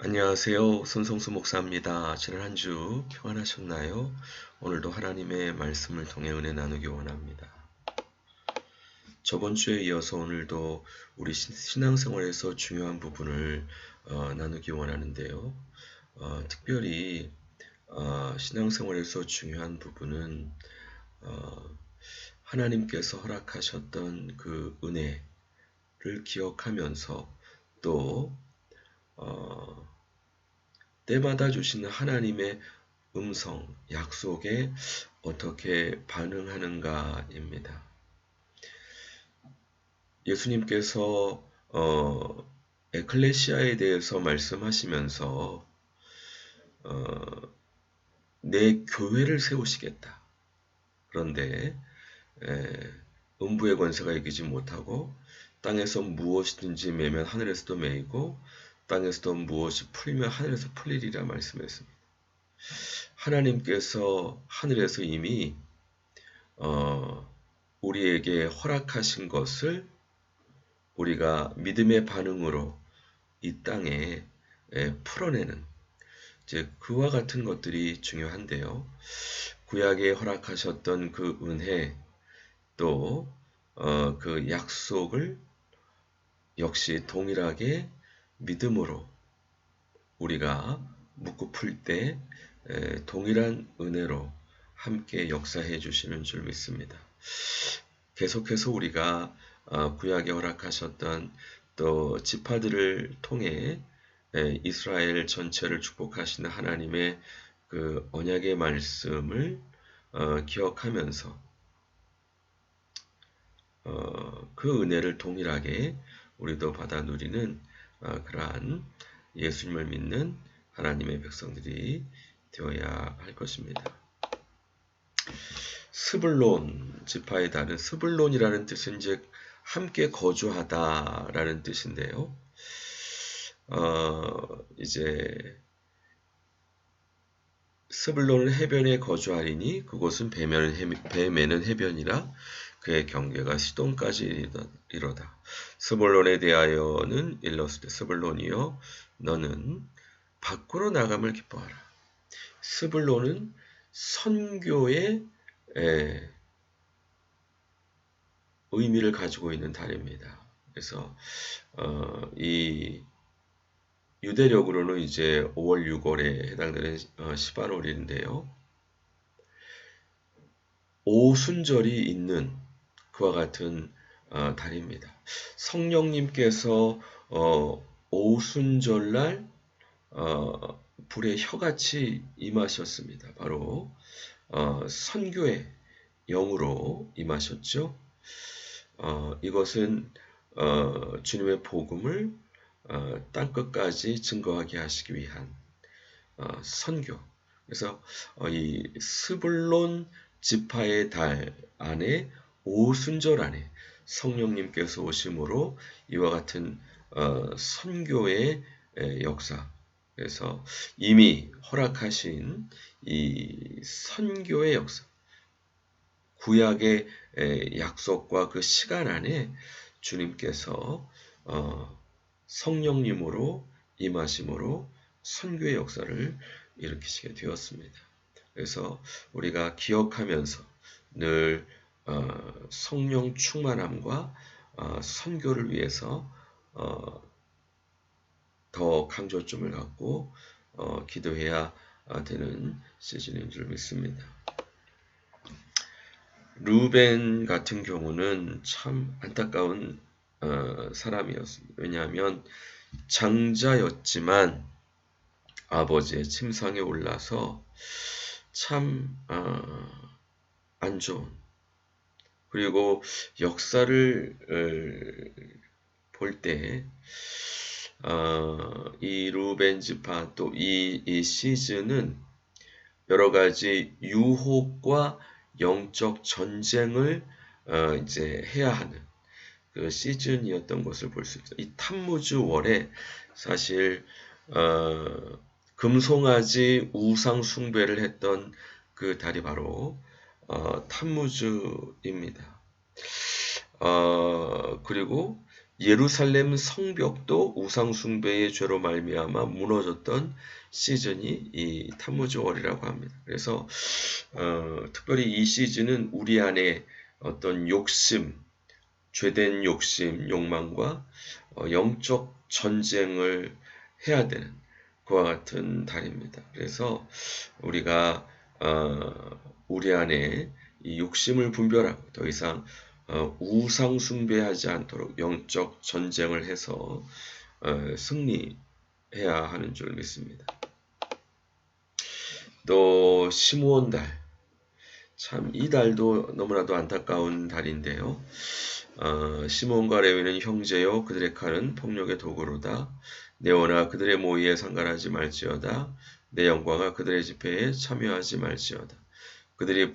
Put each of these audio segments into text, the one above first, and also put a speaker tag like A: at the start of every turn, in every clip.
A: 안녕하세요. 손성수 목사입니다. 지난 한 주 평안하셨나요? 오늘도 하나님의 말씀을 통해 은혜 나누기 원합니다. 저번 주에 이어서 오늘도 우리 신앙생활에서 중요한 부분을 나누기 원하는데요. 특별히 신앙생활에서 중요한 부분은 하나님께서 허락하셨던 그 은혜를 기억하면서 또 때마다 주시는 하나님의 음성, 약속에 어떻게 반응하는가입니다. 예수님께서 에클레시아에 대해서 말씀하시면서 내 교회를 세우시겠다. 그런데 음부의 권세가 이기지 못하고 땅에서 무엇이든지 매면 하늘에서도 매이고 땅에서도 무엇이 풀면 하늘에서 풀리리라 말씀했습니다. 하나님께서 하늘에서 이미 우리에게 허락하신 것을 우리가 믿음의 반응으로 이 땅에 풀어내는 이제 그와 같은 것들이 중요한데요. 구약에 허락하셨던 그 은혜 또 그 약속을 역시 동일하게 믿음으로 우리가 묻고 풀 때 동일한 은혜로 함께 역사해 주시는 줄 믿습니다. 계속해서 우리가 구약에 허락하셨던 또 지파들을 통해 이스라엘 전체를 축복하시는 하나님의 그 언약의 말씀을 기억하면서 그 은혜를 동일하게 우리도 받아 누리는 그러한 예수님을 믿는 하나님의 백성들이 되어야 할 것입니다. 스불론 지파에 다른 스불론이라는 뜻은 이제 함께 거주하다라는 뜻인데요. 이제 스불론은 해변에 거주하리니 그곳은 배 매는 해변이라 그의 경계가 시돈까지 이르다. 스불론에 대하여는 일렀을 때 스불론이여 너는 밖으로 나감을 기뻐하라. 스불론은 선교의 의미를 가지고 있는 달입니다. 그래서 이 유대력으로는 이제 5월 6월에 해당되는 시바놀인데요. 오순절이 있는 그와 같은 달입니다. 성령님께서 오순절날 불의 혀같이 임하셨습니다. 바로 선교의 영으로 임하셨죠. 이것은 주님의 복음을 땅끝까지 증거하게 하시기 위한 선교. 그래서 이 스불론 지파의 달 안에 오순절 안에 성령님께서 오심으로 이와 같은 선교의 역사. 그래서 이미 허락하신 이 선교의 역사. 구약의 약속과 그 시간 안에 주님께서 성령님으로 임하심으로 선교의 역사를 일으키시게 되었습니다. 그래서 우리가 기억하면서 늘 성령 충만함과 선교를 위해서 더 강조점을 갖고 기도해야 되는 시즌인 줄 믿습니다. 루벤 같은 경우는 참 안타까운 사람이었습니다. 왜냐하면 장자였지만 아버지의 침상에 올라서 참 안 좋은 그리고 역사를 볼 때 이 루벤 지파 또 이 시즌은 여러 가지 유혹과 영적 전쟁을 이제 해야 하는 그 시즌이었던 것을 볼 수 있어요. 이 탐무주월에 사실 금송아지 우상 숭배를 했던 그 달이 바로 탐무주입니다. 그리고 예루살렘 성벽도 우상 숭배의 죄로 말미암아 무너졌던 시즌이 이 타무즈월이라고 합니다. 그래서 특별히 이 시즌은 우리 안에 어떤 욕심, 죄된 욕심, 욕망과 영적 전쟁을 해야 되는 그와 같은 달입니다. 그래서 우리가 우리 안에 이 욕심을 분별하고 더 이상 우상 숭배하지 않도록 영적 전쟁을 해서 승리해야 하는 줄 믿습니다. 또 시므온 달, 참 이 달도 너무나도 안타까운 달인데요. 시몬과 레위는 형제요 그들의 칼은 폭력의 도구로다. 내 원아 그들의 모의에 상관하지 말지어다. 내 영광아 그들의 집회에 참여하지 말지어다. 그들의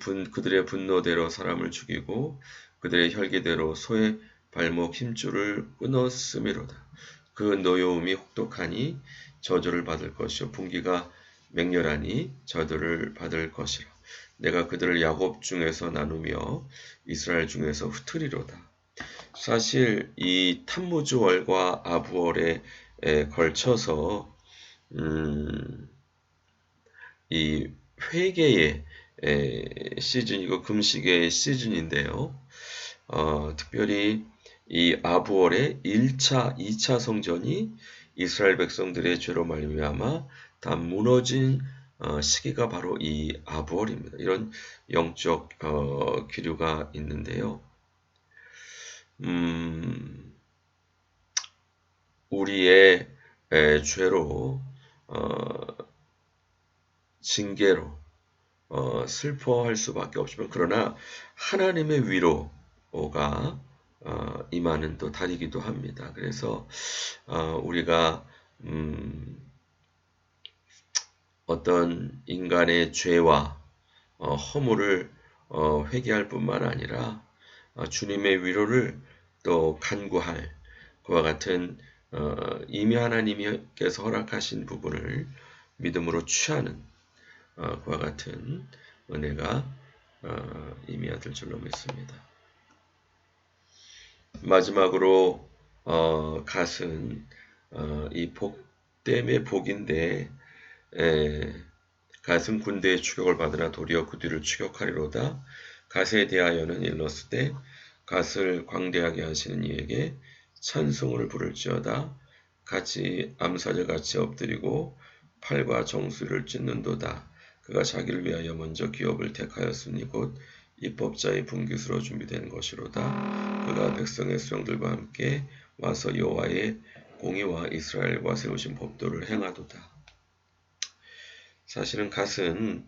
A: 분노대로 사람을 죽이고 그들의 혈기대로 소의 발목 힘줄을 끊었음이로다. 그 노여움이 혹독하니 저주를 받을 것이요 분기가 맹렬하니 저주를 받을 것이라. 내가 그들을 야곱 중에서 나누며 이스라엘 중에서 흩으리로다. 사실 이 타무즈월과 아부월에 걸쳐서 이 회개의 시즌이고 금식의 시즌인데요. 특별히 이 아부월의 1차, 2차 성전이 이스라엘 백성들의 죄로 말미암아 다 무너진 시기가 바로 이 아부월입니다. 이런 영적 기류가 있는데요. 우리의 죄로 징계로 슬퍼할 수밖에 없지만 그러나 하나님의 위로가 임하는 또 달이기도 합니다. 그래서 우리가 어떤 인간의 죄와 허물을 회개할 뿐만 아니라 주님의 위로를 또 간구할 그와 같은 이미 하나님께서 허락하신 부분을 믿음으로 취하는 그와 같은 은혜가 임해야 줄로 믿습니다. 마지막으로 갓은 이 복됨의 복인데 갓은 군대의 추격을 받으나 도리어 그 뒤를 추격하리로다. 갓에 대하여는 일렀으되 갓을 광대하게 하시는 이에게 찬송을 부를지어다. 같이 암사자같이 엎드리고 팔과 정수리를 찢는도다. 그가 자기를 위하여 먼저 기업을 택하였으니 곧 입법자의 분깃으로 준비된 것이로다. 그가 백성의 수령들과 함께 와서 여호와의 공의와 이스라엘과 세우신 법도를 행하도다. 사실은 갓은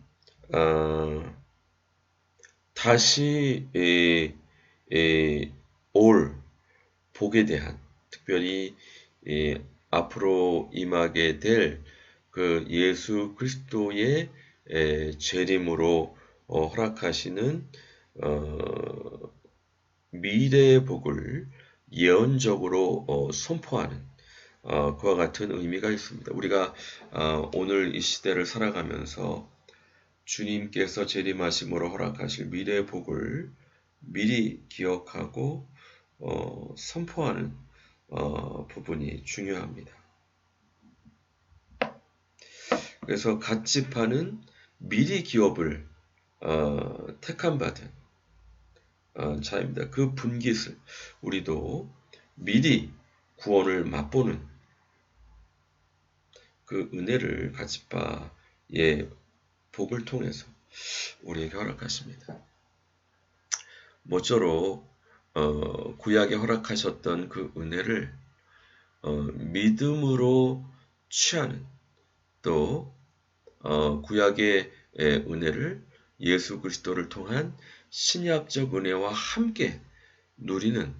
A: 다시 올 복에 대한 특별히 앞으로 임하게 될 그 예수 그리스도의 재림으로 허락하시는 미래의 복을 예언적으로 선포하는 그와 같은 의미가 있습니다. 우리가 오늘 이 시대를 살아가면서 주님께서 재림하심으로 허락하실 미래의 복을 미리 기억하고 선포하는 부분이 중요합니다. 그래서 갓집하는 미리 기업을 택함 받은 자입니다. 그 분깃을 우리도 미리 구원을 맛보는 그 은혜를 갓집바의 복을 통해서 우리에게 허락하십니다. 모쪼록 구약에 허락하셨던 그 은혜를 믿음으로 취하는 또 구약의 은혜를 예수 그리스도를 통한 신약적 은혜와 함께 누리는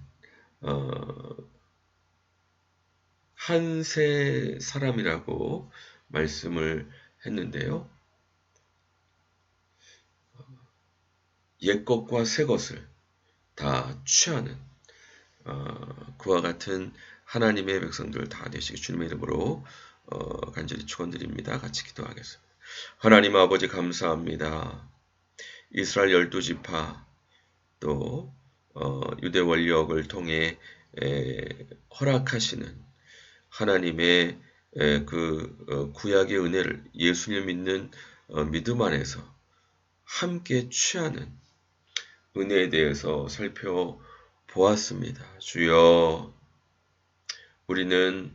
A: 한 세 사람이라고 말씀을 했는데요. 옛것과 새것을 다 취하는 그와 같은 하나님의 백성들 다 되시기 주님의 이름으로 간절히 축원드립니다. 같이 기도하겠습니다. 하나님 아버지 감사합니다. 이스라엘 12지파 또 유대 원력을 통해 허락하시는 하나님의 구약의 은혜를 예수님 믿는 믿음 안에서 함께 취하는 은혜에 대해서 살펴보았습니다. 주여, 우리는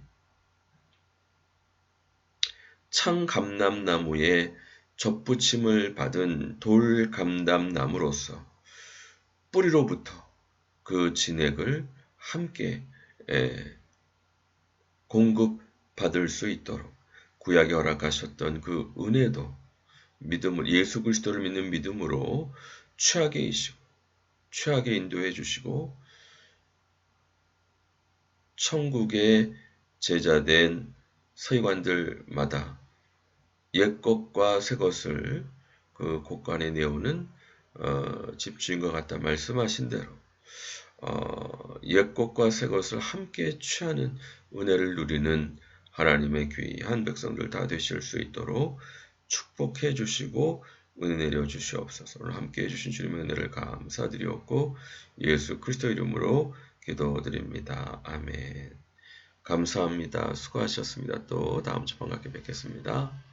A: 창감람나무에 접붙임을 받은 돌감람나무로서 뿌리로부터 그 진액을 함께 공급받을 수 있도록 구약에 허락하셨던 그 은혜도 믿음을 예수 그리스도를 믿는 믿음으로 취하게 인도해 주시고 천국의 제자된 서기관들마다 옛것과 새것을 그 곳간에 내오는 집주인과 같다 말씀하신 대로 옛것과 새것을 함께 취하는 은혜를 누리는 하나님의 귀한 백성들 다 되실 수 있도록 축복해 주시고 은혜 내려 주시옵소서. 오늘 함께 해주신 주님의 은혜를 감사드리옵고 예수 그리스도 이름으로 기도드립니다. 아멘. 감사합니다. 수고하셨습니다. 또 다음 주 반갑게 뵙겠습니다.